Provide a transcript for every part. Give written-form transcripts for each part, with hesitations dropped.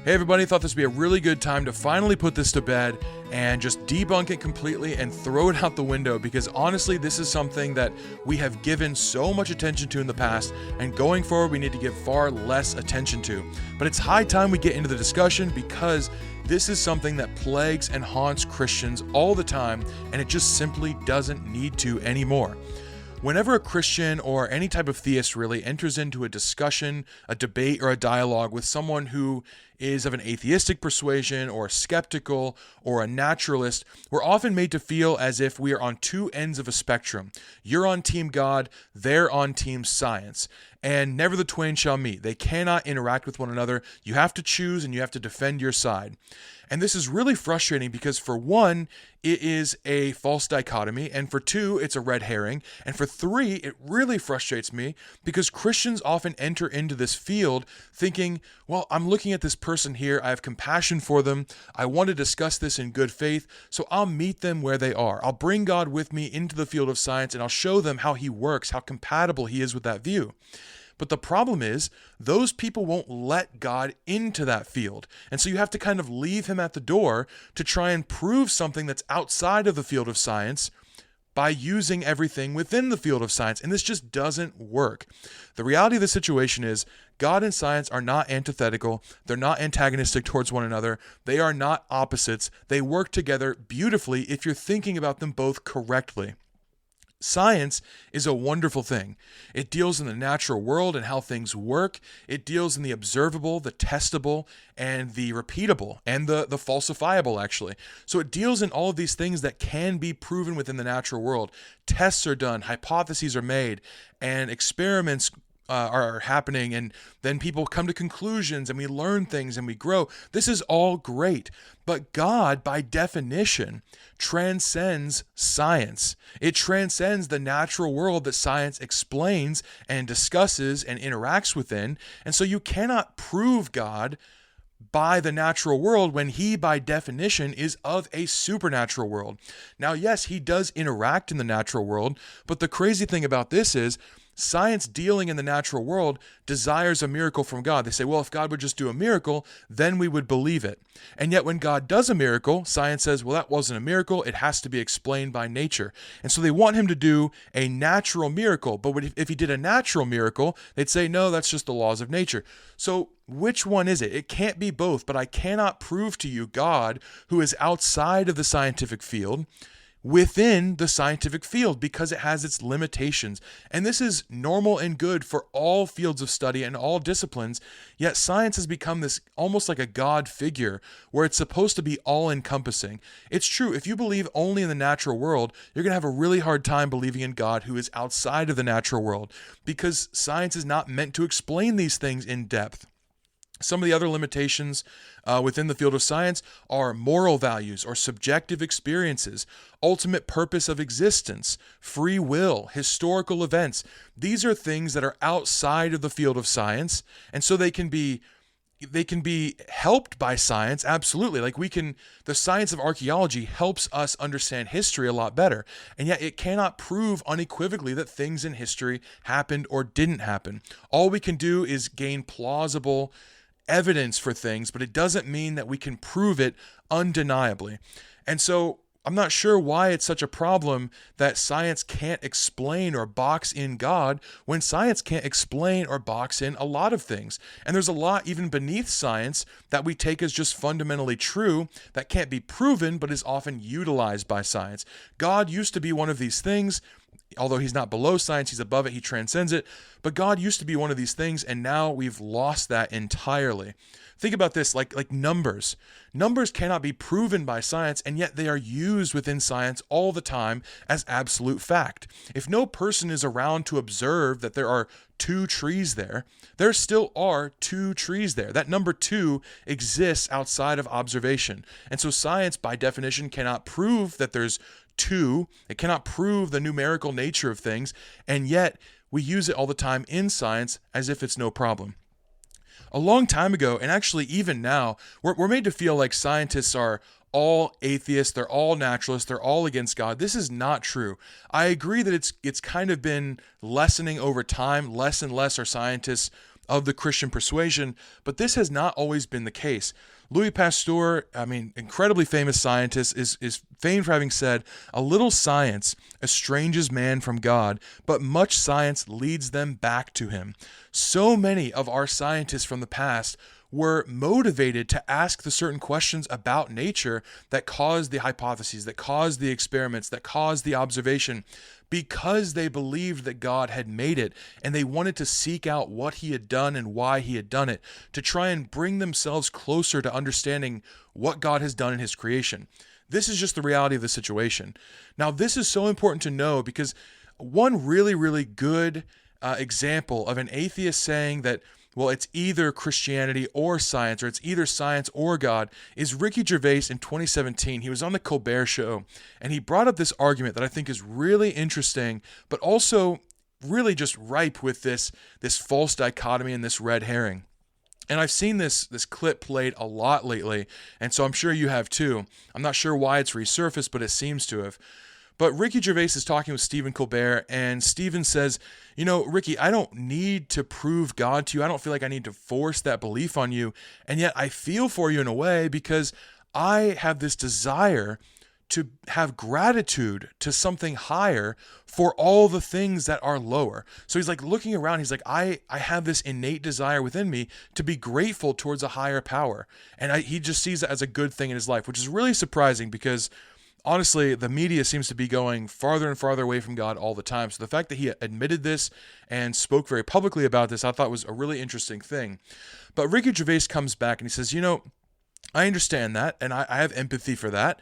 Hey everybody, thought this would be a really good time to finally put this to bed and just debunk it completely and throw it out the window, because honestly this is something that we have given so much attention to in the past, and going forward we need to give far less attention to. But it's high time we get into the discussion, because this is something that plagues and haunts Christians all the time, and it just simply doesn't need to anymore. Whenever a Christian or any type of theist really enters into a discussion, a debate, or a dialogue with someone who is of an atheistic persuasion or skeptical or a naturalist, we're often made to feel as if we are on two ends of a spectrum. You're on Team God, they're on Team Science, and never the twain shall meet. They cannot interact with one another. You have to choose and you have to defend your side. And this is really frustrating because, for one, it is a false dichotomy, and for two, it's a red herring, and for three, it really frustrates me because Christians often enter into this field thinking, well, I'm looking at this person here, I have compassion for them, I want to discuss this in good faith, so I'll meet them where they are. I'll bring God with me into the field of science, and I'll show them how he works, how compatible he is with that view. But the problem is, those people won't let God into that field. And so you have to kind of leave him at the door to try and prove something that's outside of the field of science by using everything within the field of science. And this just doesn't work. The reality of the situation is, God and science are not antithetical. They're not antagonistic towards one another. They are not opposites. They work together beautifully if you're thinking about them both correctly. Science is a wonderful thing. It deals in the natural world and how things work. It deals in the observable, the testable, and the repeatable, and the falsifiable, actually. So it deals in all of these things that can be proven within the natural world. Tests are done, hypotheses are made, and experiments are happening, and then people come to conclusions, and we learn things, and we grow. This is all great, but God, by definition, transcends science. It transcends the natural world that science explains and discusses and interacts within, and so you cannot prove God by the natural world when he, by definition, is of a supernatural world. Now, yes, he does interact in the natural world, but the crazy thing about this is, science dealing in the natural world desires a miracle from God. They say, well, if God would just do a miracle, then we would believe it. And yet when God does a miracle, science says, well, that wasn't a miracle. It has to be explained by nature. And so they want him to do a natural miracle. But if he did a natural miracle, they'd say, no, that's just the laws of nature. So which one is it? It can't be both, but I cannot prove to you God, who is outside of the scientific field, within the scientific field, because it has its limitations. And this is normal and good for all fields of study and all disciplines, yet science has become this almost like a God figure where it's supposed to be all-encompassing. It's true, if you believe only in the natural world, you're going to have a really hard time believing in God who is outside of the natural world, because science is not meant to explain these things in depth. Some of the other limitations within the field of science are moral values or subjective experiences, ultimate purpose of existence, free will, historical events. These are things that are outside of the field of science, and so they can be helped by science, absolutely. The science of archaeology helps us understand history a lot better, and yet it cannot prove unequivocally that things in history happened or didn't happen. All we can do is gain plausible evidence for things, but it doesn't mean that we can prove it undeniably. And so I'm not sure why it's such a problem that science can't explain or box in God when science can't explain or box in a lot of things. And there's a lot even beneath science that we take as just fundamentally true that can't be proven but is often utilized by science. God used to be one of these things. Although he's not below science, he's above it, he transcends it. But God used to be one of these things, and now we've lost that entirely. Think about this, like numbers. Numbers cannot be proven by science, and yet they are used within science all the time as absolute fact. If no person is around to observe that there are 2 trees there, there still are 2 trees there. That number 2 exists outside of observation. And so science, by definition, cannot prove that there's 2. It cannot prove the numerical nature of things, and yet we use it all the time in science as if it's no problem. A long time ago, and actually even now, we're made to feel like scientists are all atheists, they're all naturalists, they're all against God. This is not true. I agree that it's kind of been lessening over time. Less and less are scientists of the Christian persuasion, but this has not always been the case. Louis Pasteur, incredibly famous scientist, is famed for having said, "A little science estranges man from God, but much science leads them back to him." So many of our scientists from the past were motivated to ask the certain questions about nature that caused the hypotheses, that caused the experiments, that caused the observation, because they believed that God had made it, and they wanted to seek out what he had done and why he had done it, to try and bring themselves closer to understanding what God has done in his creation. This is just the reality of the situation. Now, this is so important to know because one really, really good example of an atheist saying that, well, it's either Christianity or science, or it's either science or God, is Ricky Gervais in 2017. He was on the Colbert Show, and he brought up this argument that I think is really interesting, but also really just ripe with this false dichotomy and this red herring. And I've seen this clip played a lot lately, and so I'm sure you have too. I'm not sure why it's resurfaced, but it seems to have. But Ricky Gervais is talking with Stephen Colbert, and Stephen says, Ricky, I don't need to prove God to you. I don't feel like I need to force that belief on you. And yet I feel for you in a way because I have this desire to have gratitude to something higher for all the things that are lower. So he's like looking around, he's like, I have this innate desire within me to be grateful towards a higher power. And he just sees that as a good thing in his life, which is really surprising because honestly, the media seems to be going farther and farther away from God all the time. So the fact that he admitted this and spoke very publicly about this, I thought was a really interesting thing. But Ricky Gervais comes back and he says, I understand that, and I have empathy for that.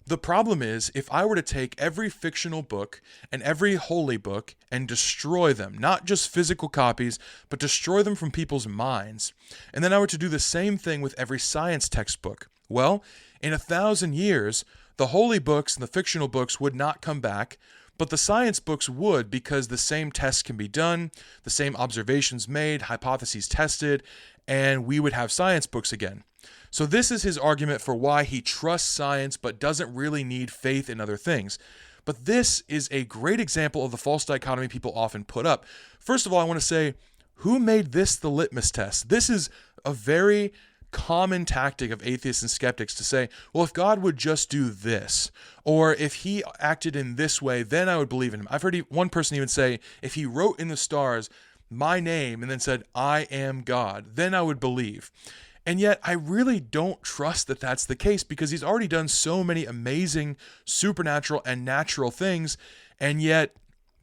The problem is, if I were to take every fictional book and every holy book and destroy them, not just physical copies, but destroy them from people's minds, and then I were to do the same thing with every science textbook, well, in 1,000 years, the holy books and the fictional books would not come back, but the science books would, because the same tests can be done, the same observations made, hypotheses tested, and we would have science books again. So this is his argument for why he trusts science but doesn't really need faith in other things. But this is a great example of the false dichotomy people often put up. First of all, I want to say, who made this the litmus test? This is a very common tactic of atheists and skeptics to say, well, if God would just do this, or if he acted in this way, then I would believe in him. I've heard one person even say, if he wrote in the stars my name and then said, I am God, then I would believe. And yet I really don't trust that that's the case, because he's already done so many amazing supernatural and natural things, and yet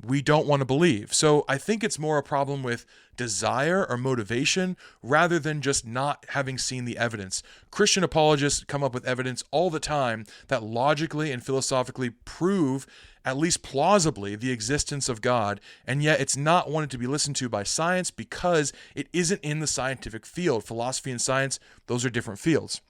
we don't want to believe. So I think it's more a problem with desire or motivation rather than just not having seen the evidence. Christian apologists come up with evidence all the time that logically and philosophically prove, at least plausibly, the existence of God, and yet it's not wanted to be listened to by science because it isn't in the scientific field. Philosophy and science, those are different fields.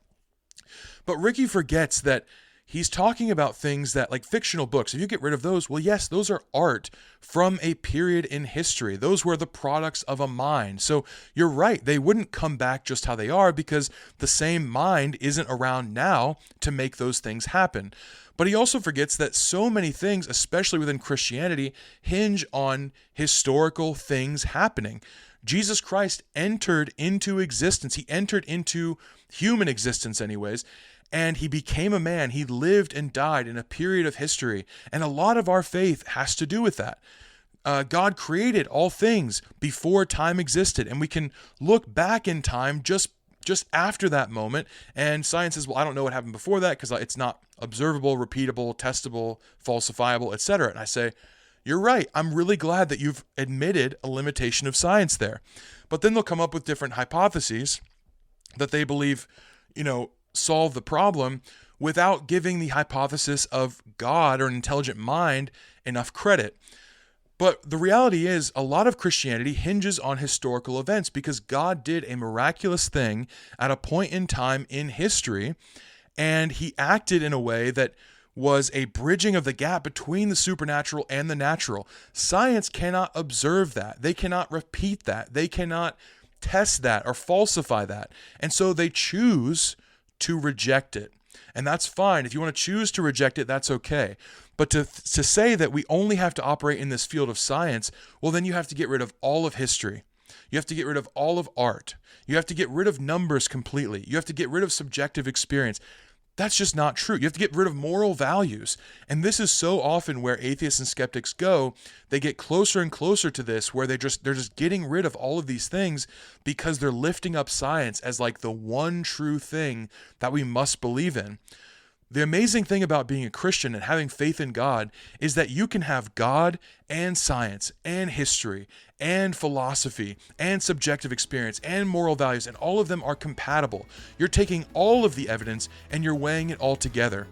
But Ricky forgets that he's talking about things that, like fictional books, if you get rid of those, well, yes, those are art from a period in history. Those were the products of a mind. So you're right, they wouldn't come back just how they are because the same mind isn't around now to make those things happen. But he also forgets that so many things, especially within Christianity, hinge on historical things happening. Jesus Christ entered into existence. He entered into human existence anyways, and he became a man. He lived and died in a period of history. And a lot of our faith has to do with that. God created all things before time existed. And we can look back in time just after that moment. And science says, well, I don't know what happened before that because it's not observable, repeatable, testable, falsifiable, etc. And I say, you're right. I'm really glad that you've admitted a limitation of science there. But then they'll come up with different hypotheses that they believe, solve the problem without giving the hypothesis of God or an intelligent mind enough credit. But the reality is, a lot of Christianity hinges on historical events because God did a miraculous thing at a point in time in history, and he acted in a way that was a bridging of the gap between the supernatural and the natural. Science cannot observe that. They cannot repeat that. They cannot test that or falsify that. And so they choose to reject it. And that's fine. If you want to choose to reject it, that's okay. But to say that we only have to operate in this field of science, well, then you have to get rid of all of history. You have to get rid of all of art. You have to get rid of numbers completely. You have to get rid of subjective experience. That's just not true. You have to get rid of moral values. And this is so often where atheists and skeptics go. They get closer and closer to this, where they're just getting rid of all of these things because they're lifting up science as like the one true thing that we must believe in. The amazing thing about being a Christian and having faith in God is that you can have God and science and history and philosophy and subjective experience and moral values, and all of them are compatible. You're taking all of the evidence and you're weighing it all together.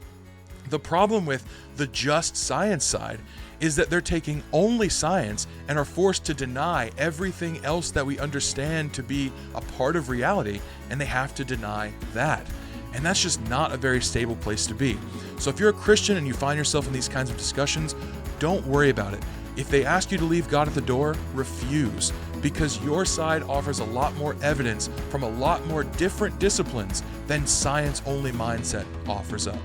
The problem with the just science side is that they're taking only science and are forced to deny everything else that we understand to be a part of reality, and they have to deny that. And that's just not a very stable place to be. So if you're a Christian and you find yourself in these kinds of discussions, don't worry about it. If they ask you to leave God at the door, refuse, because your side offers a lot more evidence from a lot more different disciplines than science-only mindset offers up.